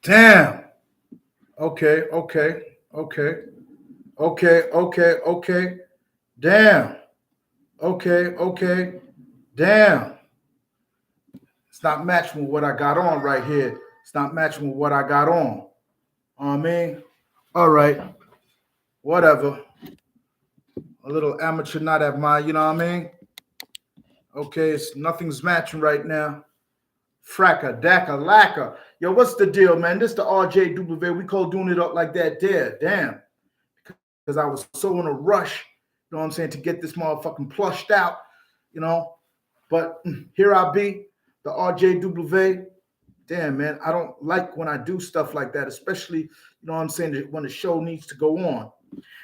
Damn. Okay, okay, okay, okay, okay, okay. Damn. Okay, okay. Damn. It's not matching with what I got on right here. It's not matching with what I got on. I mean, all right, whatever. A little amateur night at my, you know what I mean? Okay, it's nothing's matching right now. Fracka, daka, lacka. Yo, what's the deal, man? This the RJW. We call doing it up like that there. Damn. Because I was so in a rush, you know what I'm saying, to get this motherfucking plushed out, you know. But here I be, the RJW. Damn, man, I don't like when I do stuff like that, especially, you know what I'm saying, when the show needs to go on.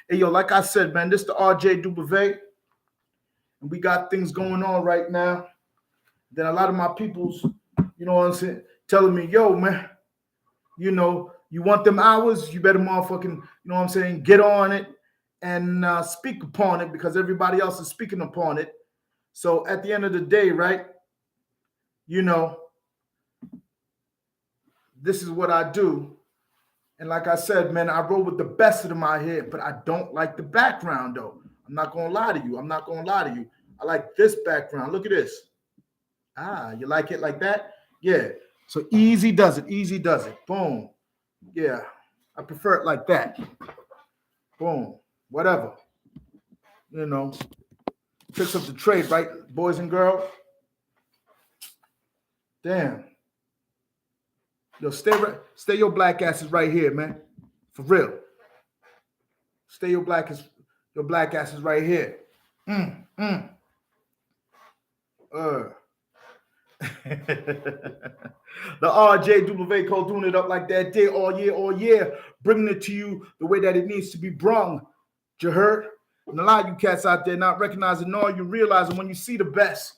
Hey, yo, like I said, man, this the RJW, and we got things going on right now. Then a lot of my people's, you know what I'm saying, telling me, yo, man, you know, you want them hours, you better motherfucking, you know what I'm saying, get on it and speak upon it because everybody else is speaking upon it. So at the end of the day, right, you know, this is what I do. And like I said, man, I roll with the best of my head, but I don't like the background, though. I'm not going to lie to you. I'm not going to lie to you. I like this background. Look at this. Ah, you like it like that? Yeah. So easy does it. Easy does it. Boom. Yeah. I prefer it like that. Boom. Whatever. You know, tricks of the trade, right, boys and girls? Damn. Yo, stay your black asses right here, man. For real. Stay your black asses right here. Mm, mm. Uh. The RJW called doing it up like that day all year, bringing it to you the way that it needs to be brung. You heard? And a lot of you cats out there not recognizing, nor you realizing when you see the best,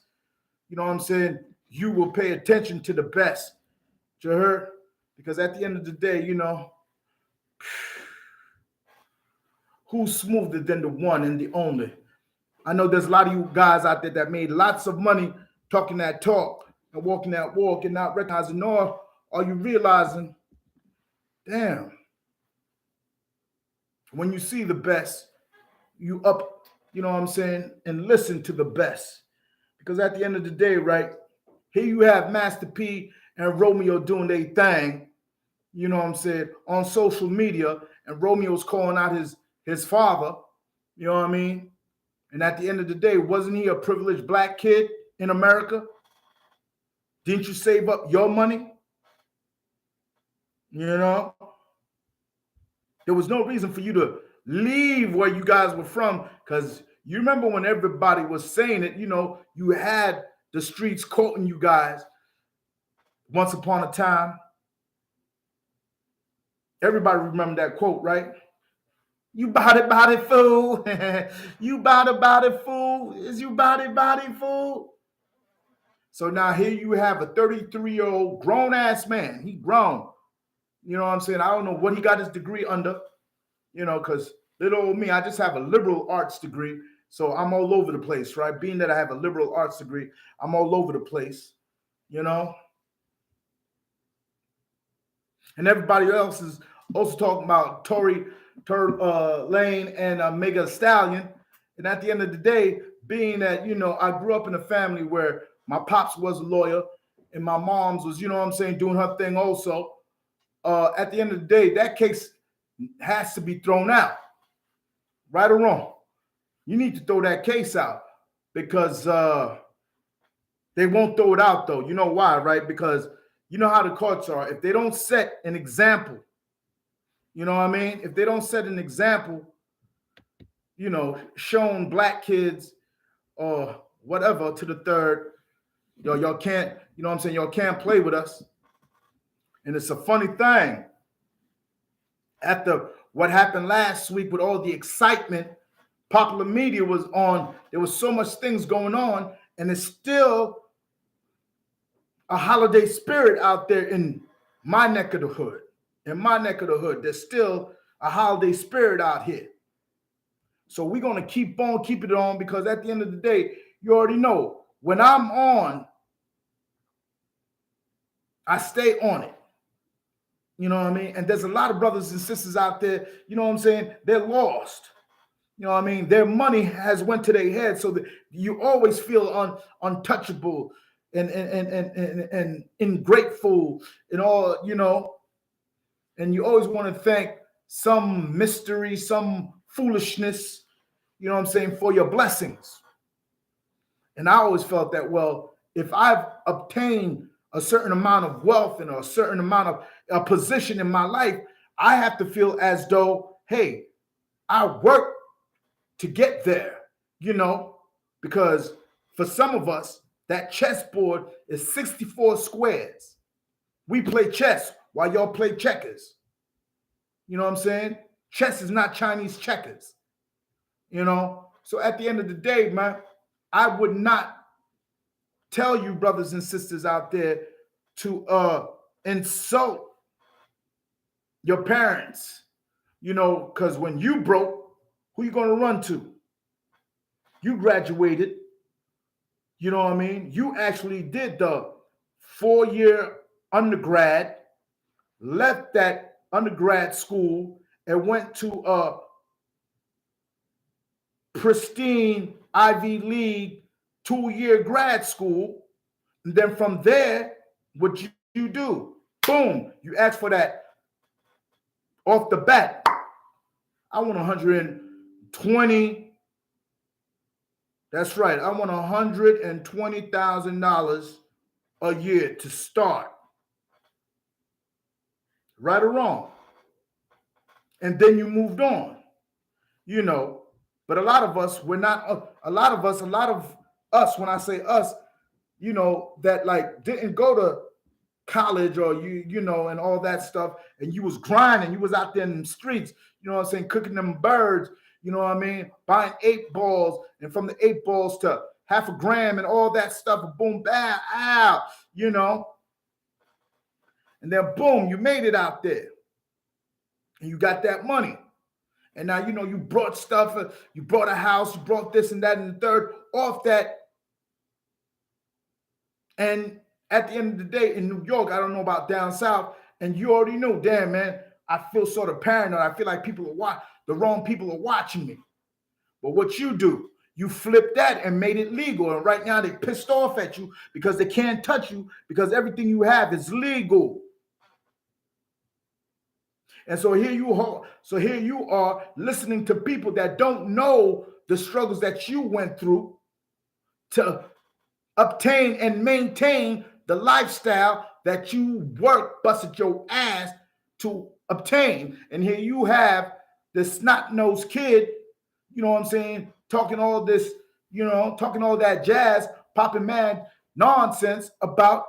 you know what I'm saying, you will pay attention to the best. You heard? Because at the end of the day, you know, who's smoother than the one and the only? I know there's a lot of you guys out there that made lots of money talking that talk and walking that walk and not recognizing, nor are you realizing, damn, when you see the best, you up, you know what I'm saying, and listen to the best. Because at the end of the day, right, here you have Master P and Romeo doing their thing, you know what I'm saying, on social media, and Romeo's calling out his father, you know what I mean? And at the end of the day, wasn't he a privileged black kid in America? Didn't you save up your money? You know? There was no reason for you to leave where you guys were from, because you remember when everybody was saying it, you know, you had the streets quoting you guys once upon a time. Everybody remember that quote, right? You body, fool. You body, fool. Is you body, fool? So now here you have a 33-year-old grown-ass man. He grown. You know what I'm saying? I don't know what he got his degree under, you know, because little old me, I just have a liberal arts degree. So I'm all over the place, right? Being that I have a liberal arts degree, I'm all over the place, you know? And everybody else is also talking about Tory Lane and Mega Stallion. And at the end of the day, being that, you know, I grew up in a family where my pops was a lawyer and my mom's was, you know what I'm saying, doing her thing also. At the end of the day, that case has to be thrown out. Right or wrong? You need to throw that case out because they won't throw it out, though. You know why, right? Because you know how the courts are. If they don't set an example, you know what I mean? If they don't set an example, you know, showing black kids or whatever to the third, y'all can't, you know what I'm saying? Y'all can't play with us. And it's a funny thing. After what happened last week with all the excitement, popular media was on. There was so much things going on, and it's still a holiday spirit out there in my neck of the hood. In my neck of the hood, there's still a holiday spirit out here. So we're going to keep on keeping it on because at the end of the day, you already know, when I'm on, I stay on it. You know what I mean? And there's a lot of brothers and sisters out there, you know what I'm saying? They're lost. You know what I mean? Their money has went to their head, so that you always feel untouchable and ungrateful and all, you know, and you always want to thank some mystery, some foolishness, you know what I'm saying, for your blessings. And I always felt that, well, if I've obtained a certain amount of wealth and a certain amount of a position in my life, I have to feel as though, hey, I worked to get there, you know, because for some of us, that chessboard is 64 squares. We play chess while y'all play checkers. You know what I'm saying? Chess is not Chinese checkers, you know? So at the end of the day, man, I would not tell you, brothers and sisters out there, to insult your parents, you know, because when you broke, who you going to run to? You graduated, you know what I mean? You actually did the 4-year undergrad, left that undergrad school, and went to a pristine Ivy League 2-year grad school. And then from there, what you do? Boom, you ask for that off the bat. I want 120. That's right. I want $120,000 a year to start. Right or wrong? And then you moved on, you know. But a lot of us, we're not, a lot of us, when I say us, you know, that like didn't go to college or you know, and all that stuff, and you was grinding, you was out there in the streets, you know what I'm saying, cooking them birds, you know what I mean, buying 8 balls, and from the 8 balls to half a gram and all that stuff, and boom, bam, out, you know, and then boom, you made it out there, and you got that money, and now you know you brought stuff, you brought a house, you brought this and that and the third off that, and at the end of the day, in New York, I don't know about down south, and you already know, damn, man, I feel sort of paranoid. I feel like the wrong people are watching me. But what you do, you flip that and made it legal. And right now they pissed off at you because they can't touch you because everything you have is legal. And so here you are listening to people that don't know the struggles that you went through to obtain and maintain the lifestyle that you worked, busted your ass to obtain. And here you have this snot-nosed kid, you know what I'm saying, talking all this, you know, talking all that jazz, popping mad nonsense about,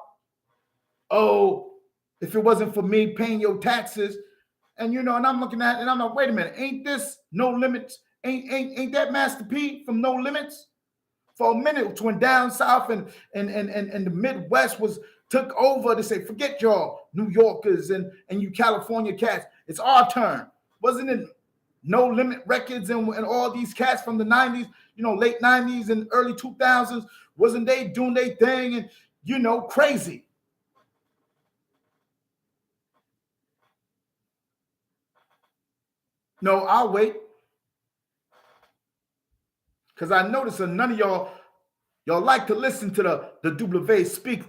oh, if it wasn't for me paying your taxes, and you know, and I'm looking at it and I'm like, wait a minute, ain't this No Limits? Ain't that Master P from No Limits? For a minute, when down south and the Midwest took over to say, forget y'all New Yorkers and you California cats. It's our turn. Wasn't it No Limit Records and all these cats from the 90s, you know, late 90s and early 2000s? Wasn't they doing their thing and, you know, crazy? No, I'll wait. Because I noticed that none of y'all like to listen to the W speak,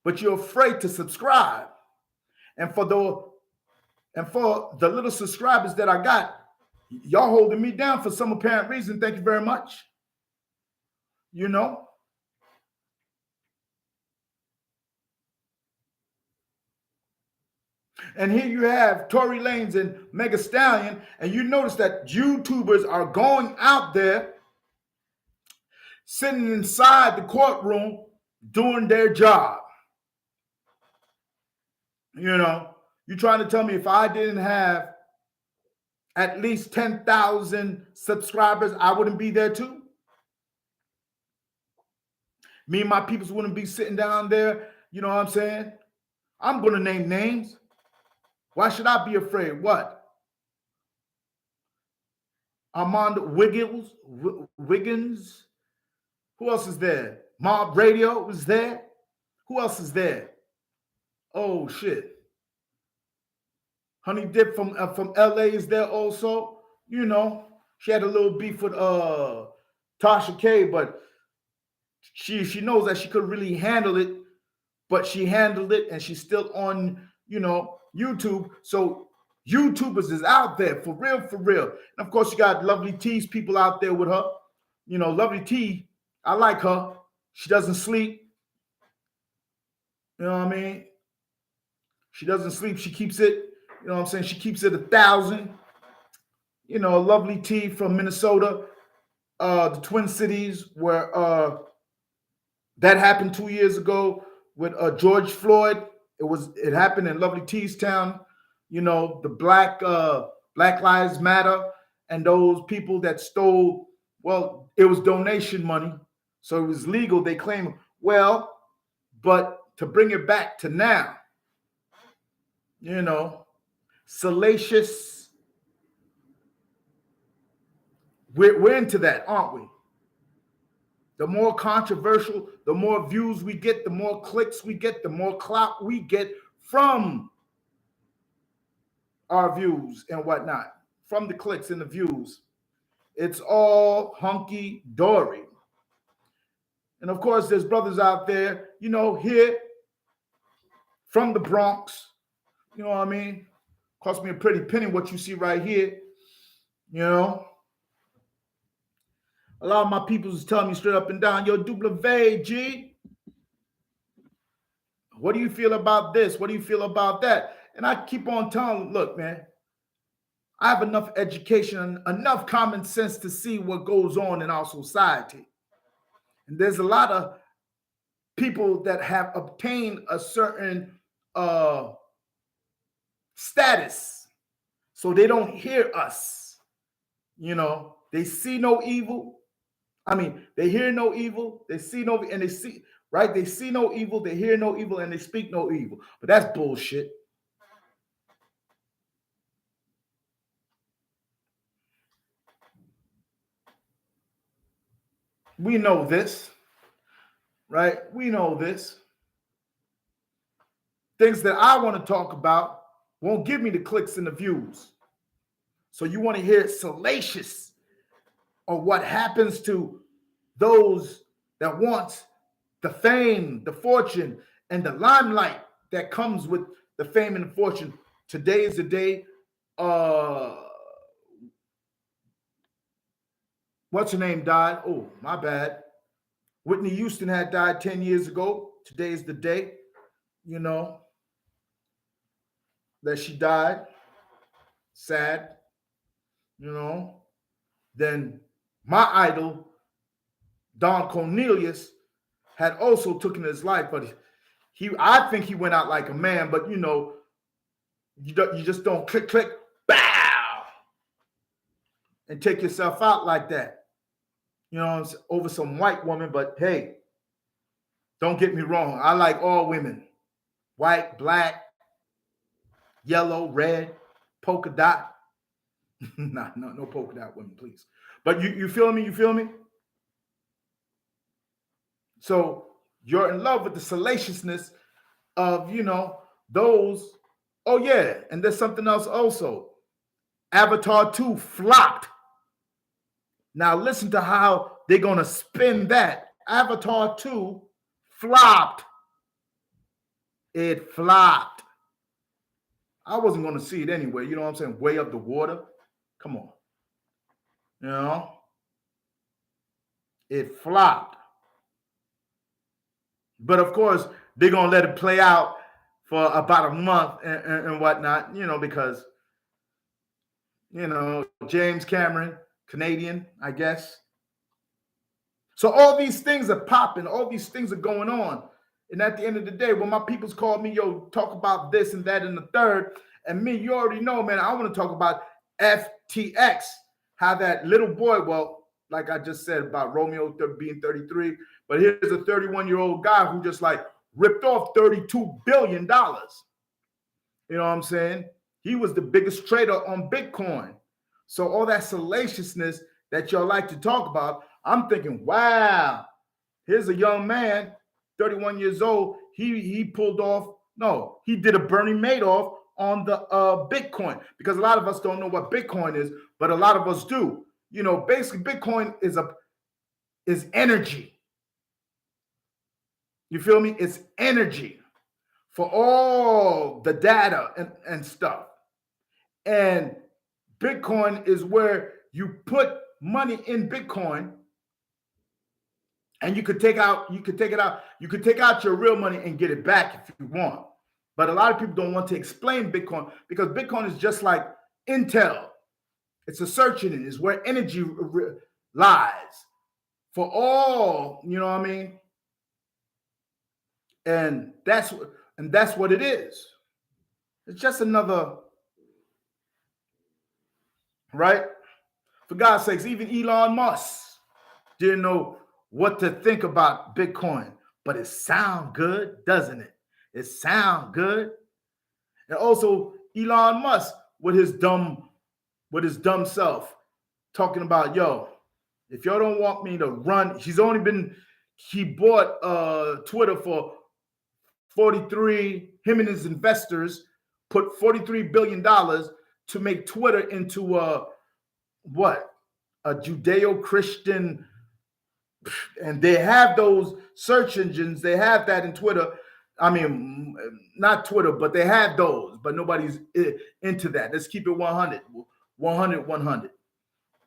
but you're afraid to subscribe. And for the little subscribers that I got, y'all holding me down for some apparent reason. Thank you very much. You know. And here you have Tory Lanez and Mega Stallion, and you notice that YouTubers are going out there, sitting inside the courtroom, doing their job. You know, you trying to tell me if I didn't have at least 10,000 subscribers, I wouldn't be there too? Me and my peoples wouldn't be sitting down there, you know what I'm saying? I'm going to name names. Why should I be afraid? What? Armand Wiggins? Who else is there? Mob Radio was there. Who else is there? Oh shit. Honey Dip from LA is there also. You know, she had a little beef with Tasha K, but she knows that she could really handle it, but she handled it and she's still on, YouTube. So YouTubers is out there for real, for real. And of course, you got Lovely T's people out there with her. Lovely T, I like her. She doesn't sleep. You know what I mean? She doesn't sleep. She keeps it, you know what I'm saying? She keeps it 1,000. Lovely T from Minnesota, the Twin Cities, where that happened 2 years ago with George Floyd. It happened in Lovely T's town. The Black Lives Matter, and those people that stole. Well, it was donation money, so it was legal. They claim, well, but to bring it back to now, salacious. We're into that, aren't we? The more controversial, the more views we get, the more clicks we get, the more clout we get from our views and whatnot, from the clicks and the views. It's all hunky dory. And of course, there's brothers out there, here from the Bronx. You know what I mean? Cost me a pretty penny what you see right here. A lot of my people is telling me straight up and down, yo, W, G, what do you feel about this? What do you feel about that? And I keep on telling them, look, man, I have enough education and enough common sense to see what goes on in our society. And there's a lot of people that have obtained a certain status, so they don't hear us. They see no evil. I mean, they hear no evil, they see no, and they see, right? They see no evil, they hear no evil, and they speak no evil. But that's bullshit. We know this, right? We know this. Things that I want to talk about won't give me the clicks and the views. So you want to hear salacious or what happens to those that want the fame, the fortune, and the limelight that comes with the fame and the fortune. Today is the day. What's her name died? Oh, my bad. Whitney Houston had died 10 years ago. Today is the day, that she died. Sad, Then my idol, Don Cornelius, had also taken his life, but I think he went out like a man, but you just don't click, bow, and take yourself out like that. Over some white woman, but hey, don't get me wrong. I like all women. White, black, yellow, red, polka dot. No polka dot women, please. But you feel me? You feel me? So you're in love with the salaciousness of, those. Oh, yeah. And there's something else also. Avatar 2 flopped. Now listen to how they're going to spin that. Avatar 2 flopped. It flopped. I wasn't going to see it anyway. You know what I'm saying? Way up the water. Come on. It flopped. But of course, they're going to let it play out for about a month and whatnot, because, James Cameron, Canadian, I guess. So all these things are popping. All these things are going on. And at the end of the day, when my people's call me, yo, talk about this and that and the third, and me, you already know, man, I want to talk about FTX, how that little boy, well, like I just said about Romeo being 33, but here's a 31-year-old guy who just like ripped off $32 billion. You know what I'm saying? He was the biggest trader on Bitcoin. So all that salaciousness that y'all like to talk about, I'm thinking, wow, here's a young man, 31 years old. He pulled off No, he did a Bernie Madoff on the Bitcoin, because a lot of us don't know what Bitcoin is, but a lot of us do. You know, basically Bitcoin is energy. You feel me? It's energy for all the data and stuff. And Bitcoin is where you put money in Bitcoin, and you could take out your real money and get it back if you want. But a lot of people don't want to explain Bitcoin, because Bitcoin is just like Intel. It's a search engine. It's where energy lies for all, you know what I mean? And that's what it is. It's just another, right? For God's sakes, even Elon Musk didn't know what to think about Bitcoin, but it sounds good, doesn't it? It sounds good. And also Elon Musk with his dumb self talking about, yo, if y'all don't want me to run, he bought Twitter for 43, him and his investors put $43 billion to make Twitter into a Judeo-Christian, and they have those search engines. They have that in Twitter. I mean, not Twitter, but they have those, but nobody's into that. Let's keep it 100.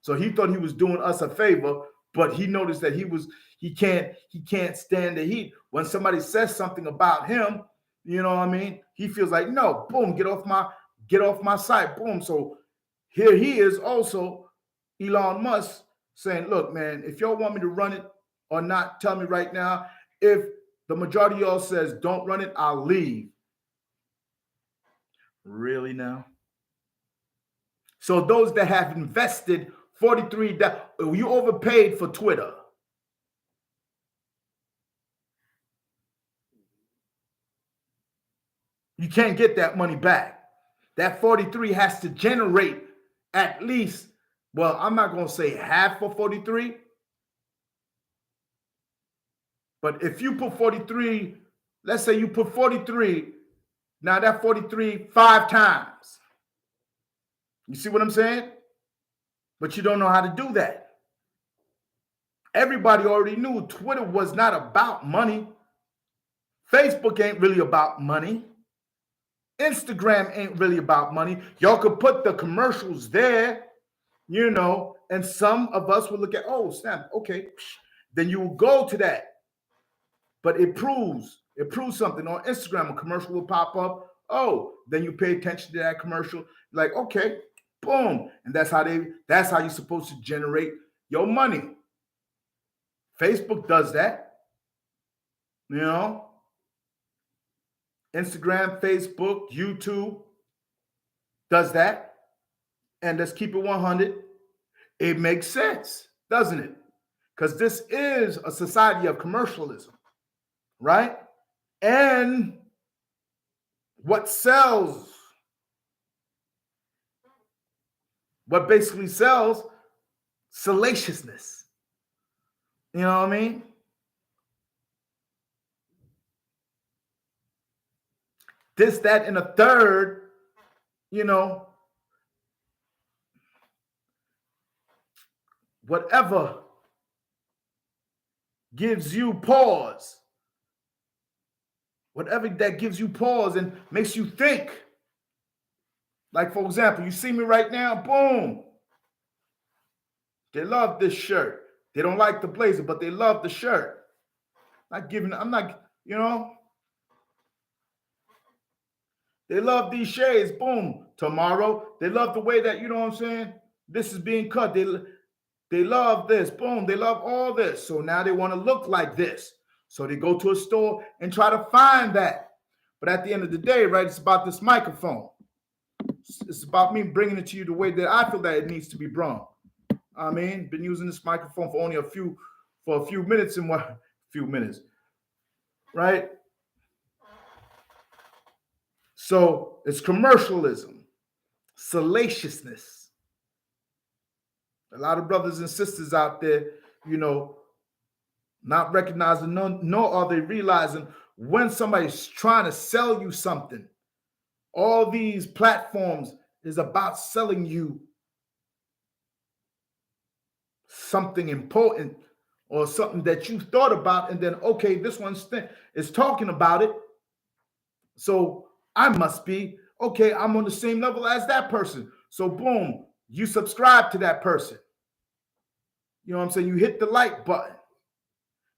So he thought he was doing us a favor, but he noticed that he can't stand the heat. When somebody says something about him, you know what I mean? He feels like, no, boom, get off my site, boom. So here he is also, Elon Musk, saying, look, man, if y'all want me to run it or not, tell me right now. If the majority of y'all says don't run it, I'll leave. Really now? So those that have invested 43, you overpaid for Twitter. You can't get that money back. That 43 has to generate at least, well, I'm not going to say half for 43, but if you put 43, let's say you put 43, now that 43 5 times. You see what I'm saying? But you don't know how to do that. Everybody already knew Twitter was not about money. Facebook ain't really about money. Instagram ain't really about money. Y'all could put the commercials there, you know, and some of us will look at, oh, snap, okay. Then you will go to that. But it proves something. On Instagram, a commercial will pop up. Oh, then you pay attention to that commercial. Like, okay, boom. And that's how you're supposed to generate your money. Facebook does that. You know? Instagram, Facebook, YouTube does that. And let's keep it 100. It makes sense, doesn't it? Because this is a society of commercialism, right? And what sells, what basically sells, salaciousness. You know what I mean? This, that, and a third, you know, whatever gives you pause, whatever that gives you pause and makes you think. Like, for example, you see me right now, boom. They love this shirt. They don't like the blazer, but they love the shirt. I'm not, you know. They love these shades, boom. Tomorrow, they love the way that, you know what I'm saying? This is being cut. They love this, boom. They love all this. So now they want to look like this. So they go to a store and try to find that. But at the end of the day, right, it's about this microphone. It's about me bringing it to you the way that I feel that it needs to be brought. I mean, been using this microphone for only a few minutes and few minutes, right? So it's commercialism, salaciousness. A lot of brothers and sisters out there, you know, not recognizing, nor are they realizing when somebody's trying to sell you something, all these platforms is about selling you something important or something that you thought about, and then, okay, this one is talking about it, so I must be, okay, I'm on the same level as that person. So boom, you subscribe to that person. You know what I'm saying? You hit the like button.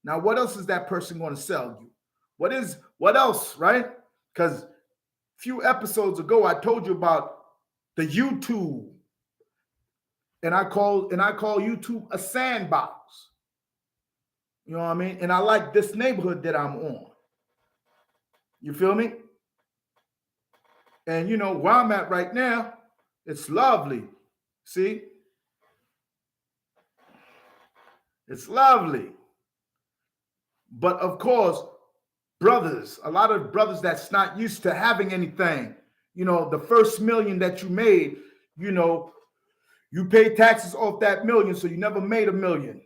Now, what else is that person going to sell you? What else, right? Because a few episodes ago, I told you about the YouTube. And I call YouTube a sandbox. You know what I mean? And I like this neighborhood that I'm on. You feel me? And you know where I'm at right now, it's lovely. See? It's lovely. But of course, brothers, a lot of brothers that's not used to having anything, you know, the first million that you made, you know, you pay taxes off that million, so you never made a million.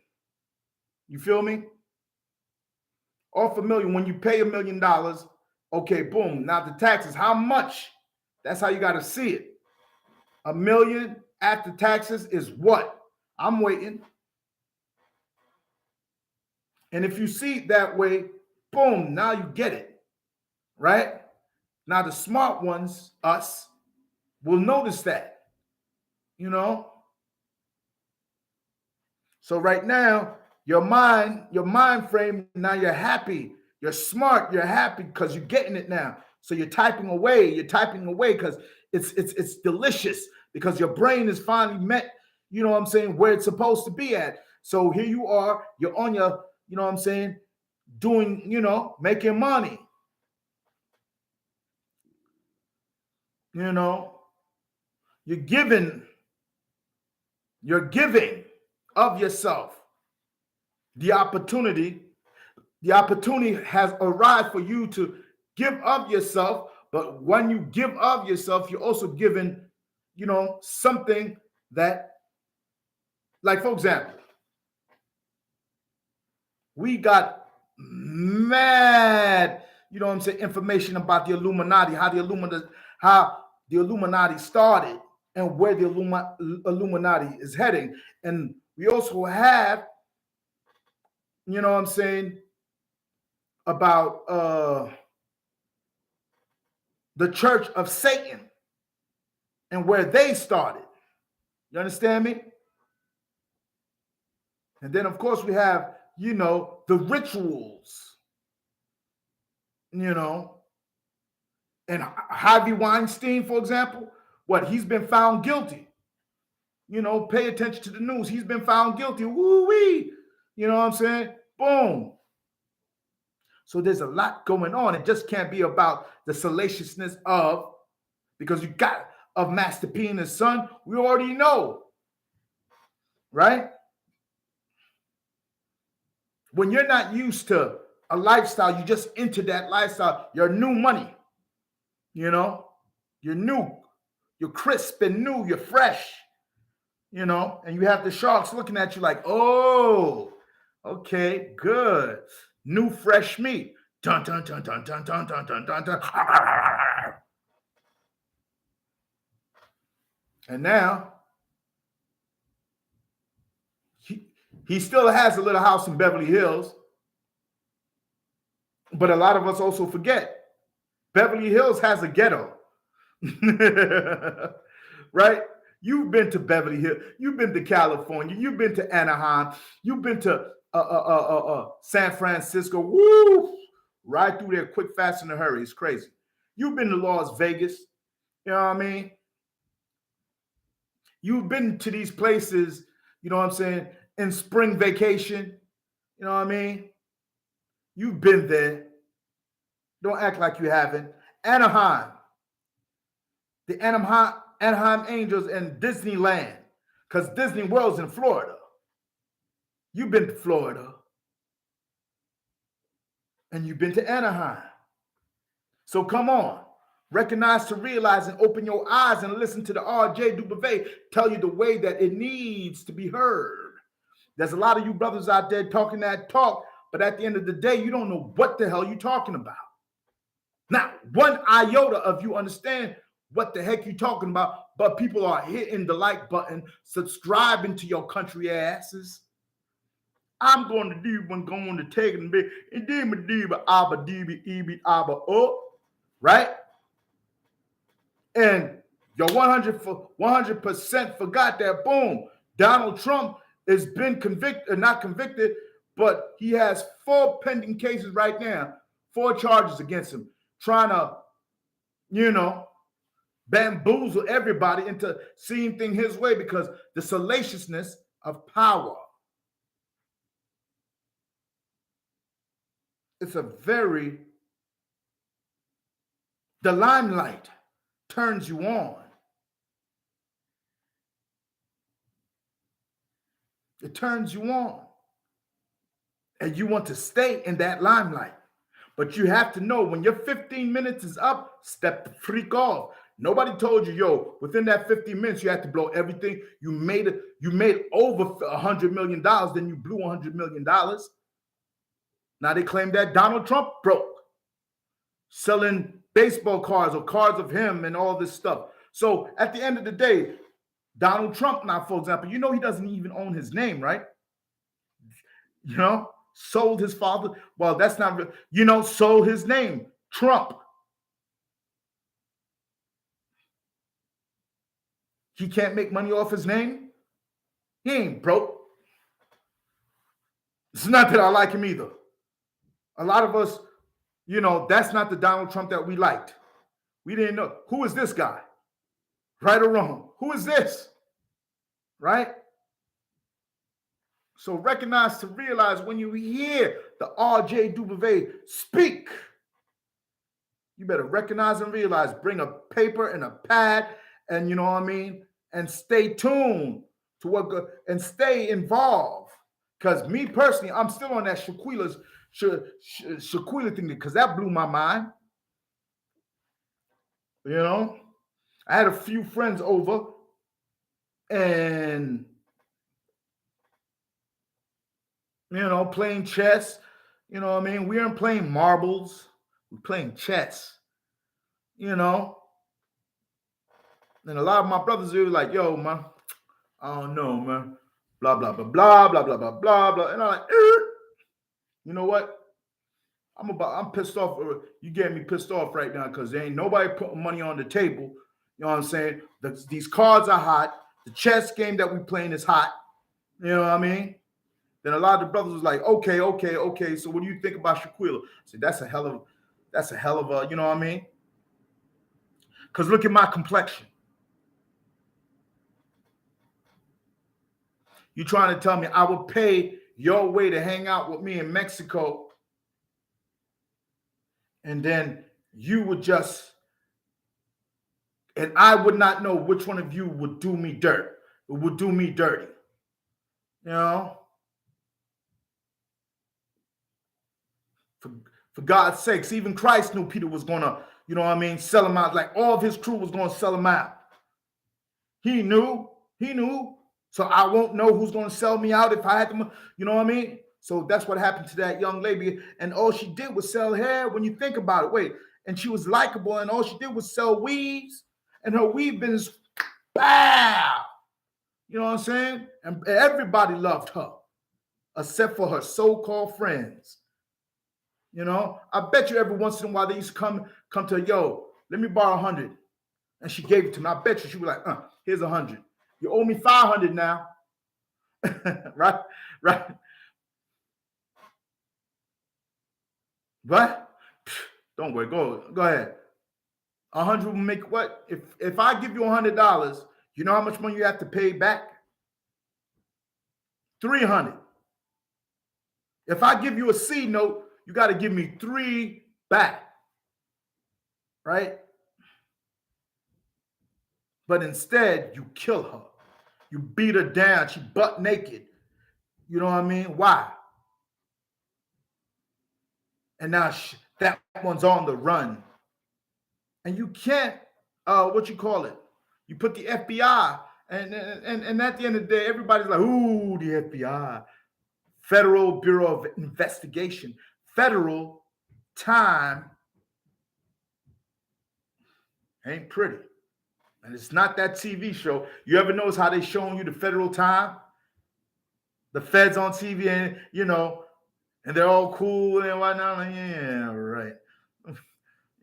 You feel me? Off a million, when you pay $1 million, okay, boom. Now the taxes, how much? That's how you got to see it. $1 million after taxes is what? I'm waiting. And if you see it that way, boom, now you get it, right? Now the smart ones, us, will notice that, you know? So right now, your mind frame, now you're happy, you're smart, you're happy because you're getting it now. So you're typing away because it's delicious, because your brain is finally met, you know what I'm saying, where it's supposed to be at. So here you are, you're on your, you know what I'm saying, doing, you know, making money. You know, you're giving of yourself the opportunity. The opportunity has arrived for you to give of yourself, but when you give of yourself, you're also giving, you know, something that, like, for example, we got mad, you know what I'm saying, information about the Illuminati, how the Illuminati started and where the Illuminati is heading. And we also have, you know what I'm saying, about the Church of Satan and where they started. You understand me? And then, of course, we have, you know, the rituals, you know. And Harvey Weinstein, for example, he's been found guilty. You know, pay attention to the news. He's been found guilty. Woo-wee. You know what I'm saying? Boom. So there's a lot going on. It just can't be about the salaciousness of, because you got, of Master P and his son. We already know, right? When you're not used to a lifestyle, you just enter that lifestyle, you're new money. You know, you're new, you're crisp and new, you're fresh, you know, and you have the sharks looking at you like, oh, okay, good. New fresh meat. Dun, dun, dun, dun, dun, dun, dun, dun, dun, dun. And now he still has a little house in Beverly Hills, but a lot of us also forget Beverly Hills has a ghetto. Right? You've been to Beverly Hills, you've been to California, you've been to Anaheim, you've been to San Francisco. Woo! Right through there, quick, fast, in a hurry. It's crazy. You've been to Las Vegas. You know what I mean? You've been to these places, you know what I'm saying, in spring vacation. You know what I mean? You've been there. Don't act like you haven't. Anaheim. The Anaheim Angels and Disneyland, because Disney World's in Florida. You've been to Florida. And you've been to Anaheim. So come on. Recognize to realize and open your eyes and listen to the RJ Dubave tell you the way that it needs to be heard. There's a lot of you brothers out there talking that talk, But at the end of the day, you don't know what the hell you're talking about. Not one iota of you understand what the heck you're talking about, but people are hitting the like button, subscribing to your country asses. I'm going to do one going to take and be right? And your 100% forgot that boom, Donald Trump has been convicted, not convicted, but he has 4 pending cases right now, 4 charges against him, trying to, bamboozle everybody into seeing things his way because the salaciousness of power. It's the limelight turns you on. It turns you on. And you want to stay in that limelight. But you have to know when your 15 minutes is up, step the freak off. Nobody told you, yo, within that 15 minutes, you had to blow everything. You made over $100 million, then you blew $100 million. Now they claim that Donald Trump broke, selling baseball cards or cards of him and all this stuff. So at the end of the day, Donald Trump now, for example, he doesn't even own his name, right? Sold his father. Well, that's not real. Sold his name, Trump. He can't make money off his name. He ain't broke. It's not that I like him either. A lot of us, that's not the Donald Trump that we liked. We didn't know. Who is this guy? Right or wrong? Who is this? Right? So recognize to realize when you hear the R.J. Duvalier speak, you better recognize and realize, bring a paper and a pad and and stay tuned to what and stay involved. Because me personally, I'm still on that Shaquilla thing because that blew my mind. I had a few friends over and playing chess. We aren't playing marbles. We're playing chess. And a lot of my brothers were like, yo, man, I don't know, man. Blah, blah, blah, blah, blah, blah, blah, blah, blah. And I'm like, you know what? I'm pissed off. You getting me pissed off right now because there ain't nobody putting money on the table. You know what I'm saying? These cards are hot. The chess game that we playing is hot. You know what I mean? Then a lot of the brothers was like, okay. So what do you think about Shaquilla? I said, that's a hell of a, you know what I mean? Because look at my complexion. You trying to tell me I would pay your way to hang out with me in Mexico, and then you would and I would not know which one of you would do me dirty. For God's sakes, even Christ knew Peter was going to, sell him out. Like all of his crew was going to sell him out. He knew. So I won't know who's going to sell me out if I had to, you know what I mean? So that's what happened to that young lady. And all she did was sell hair when you think about it. Wait, and she was likable and all she did was sell weaves. And her weave business, bow. You know what I'm saying? And everybody loved her, except for her so-called friends. I bet you every once in a while they used to come to her, yo, let me borrow 100. And she gave it to me. I bet you she was like, here's 100. You owe me 500 now. Right? What? Don't worry. Go ahead. 100 will make what? If I give you $100, you know how much money you have to pay back? 300. If I give you a C note, you got to give me 3 back. Right? But instead, you kill her. You beat her down. She butt naked. You know what I mean? Why? And now that one's on the run. And you can't, you put the FBI, and at the end of the day, everybody's like, ooh, the FBI. Federal Bureau of Investigation, federal time ain't pretty. And it's not that TV show. You ever notice how they showing you the federal time? The feds on TV, and and they're all cool and whatnot. Like, yeah, right.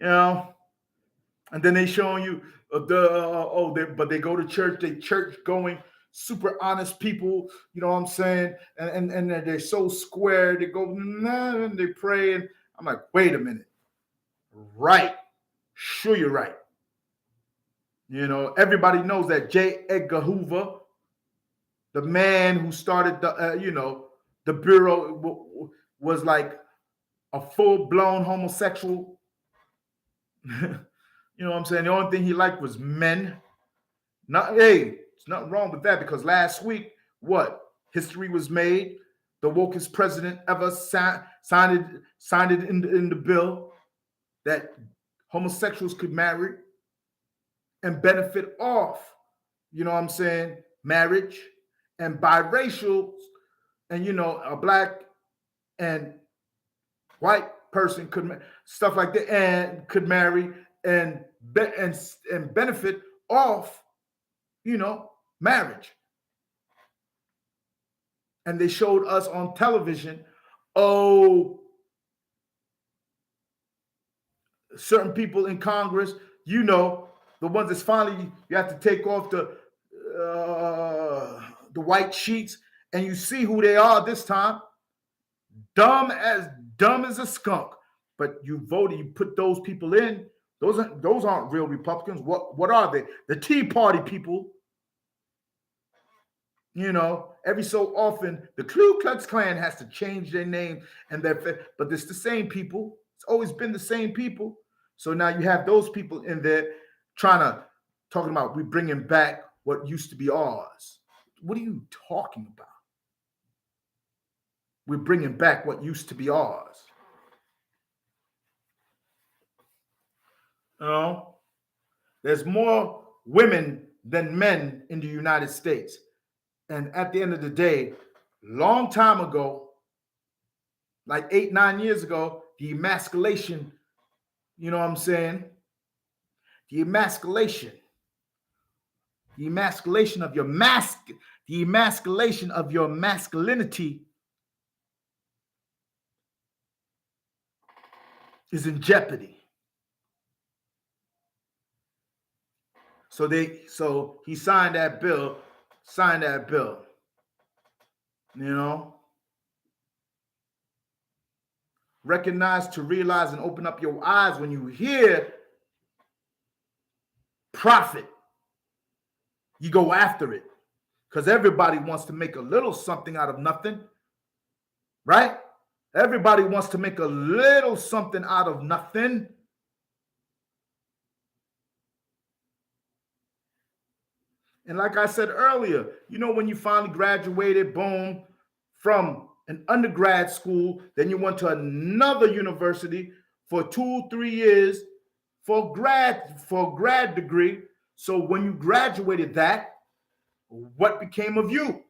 And then they showing you but they go to church. They church going, super honest people. You know what I'm saying? And they're so square. They go and they pray, and I'm like, wait a minute, right? Sure, you're right. Everybody knows that J. Edgar Hoover, the man who started the bureau, was like a full-blown homosexual. You know what I'm saying? The only thing he liked was men. It's nothing wrong with that, because last week, history was made. The wokest president ever signed it in the bill that homosexuals could marry and benefit off, marriage, and biracial, and a black and white person could stuff like that, and could marry and benefit off, marriage. And they showed us on television, certain people in Congress, the ones that's finally, you have to take off the white sheets, and you see who they are this time. Dumb as a skunk. But you voted, you put those people in. Those aren't real Republicans. What are they? The Tea Party people. Every so often, the Ku Klux Klan has to change their name but it's the same people. It's always been the same people. So now you have those people in there talking about we bringing back what used to be ours. What are you talking about? We're bringing back what used to be ours. There's more women than men in the United States. And at the end of the day, long time ago, like 8-9 years ago, the emasculation, the emasculation of your masculinity is in jeopardy. So he signed that bill. Recognize, to realize, and open up your eyes when you hear profit. You go after it, because everybody wants to make a little something out of nothing, right? Everybody wants to make a little something out of nothing. And like I said earlier, when you finally graduated, boom, from an undergrad school, then you went to another university for 2-3 years for grad degree. So when you graduated that, what became of you?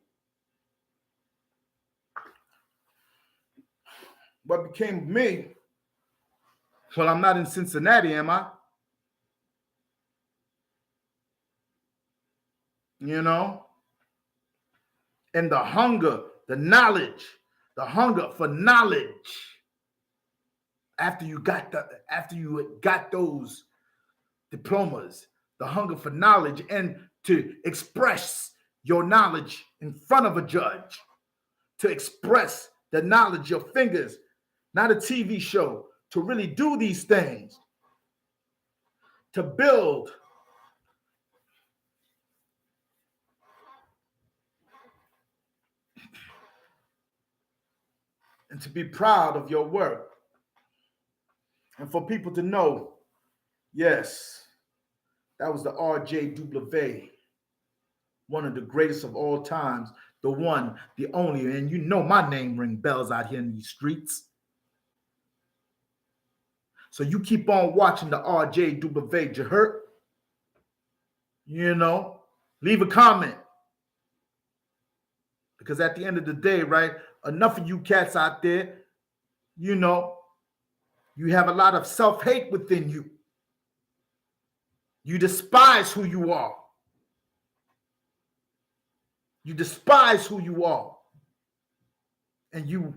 What became of me? Well, I'm not in Cincinnati, am I? And the hunger, the knowledge, the hunger for knowledge. After you got those diplomas, the hunger for knowledge, and to express your knowledge in front of a judge, to express the knowledge, your fingers, not a TV show, to really do these things, to build. And to be proud of your work. And for people to know, yes, that was the RJW, one of the greatest of all times, the one, the only, and my name ring bells out here in these streets. So you keep on watching the RJW, you heard? Leave a comment. Because at the end of the day, right, Enough of you cats out there, you know, you have a lot of self-hate within you. You despise who you are. You despise who you are. And you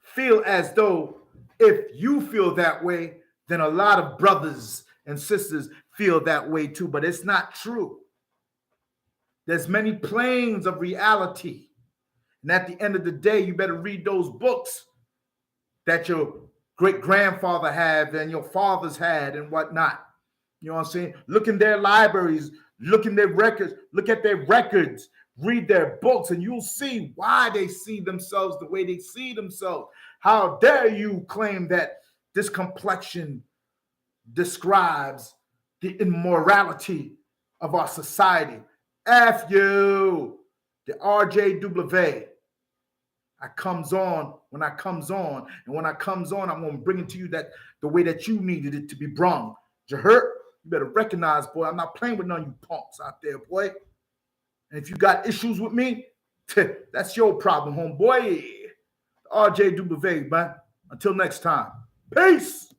feel as though if you feel that way, then a lot of brothers and sisters feel that way too. But it's not true. There's many planes of reality. And at the end of the day, you better read those books that your great-grandfather had and your fathers had and whatnot. You know what I'm saying? Look in their libraries, look in their records, look at their records, read their books, and you'll see why they see themselves the way they see themselves. How dare you claim that this complexion describes the immorality of our society? F you, the RJW. I comes on when I comes on, and when I comes on, I'm gonna bring it to you that the way that you needed it to be brung. You heard? You better recognize, boy, I'm not playing with none of you punks out there, boy. And if you got issues with me, that's your problem, homeboy. RJW, man. Until next time. Peace.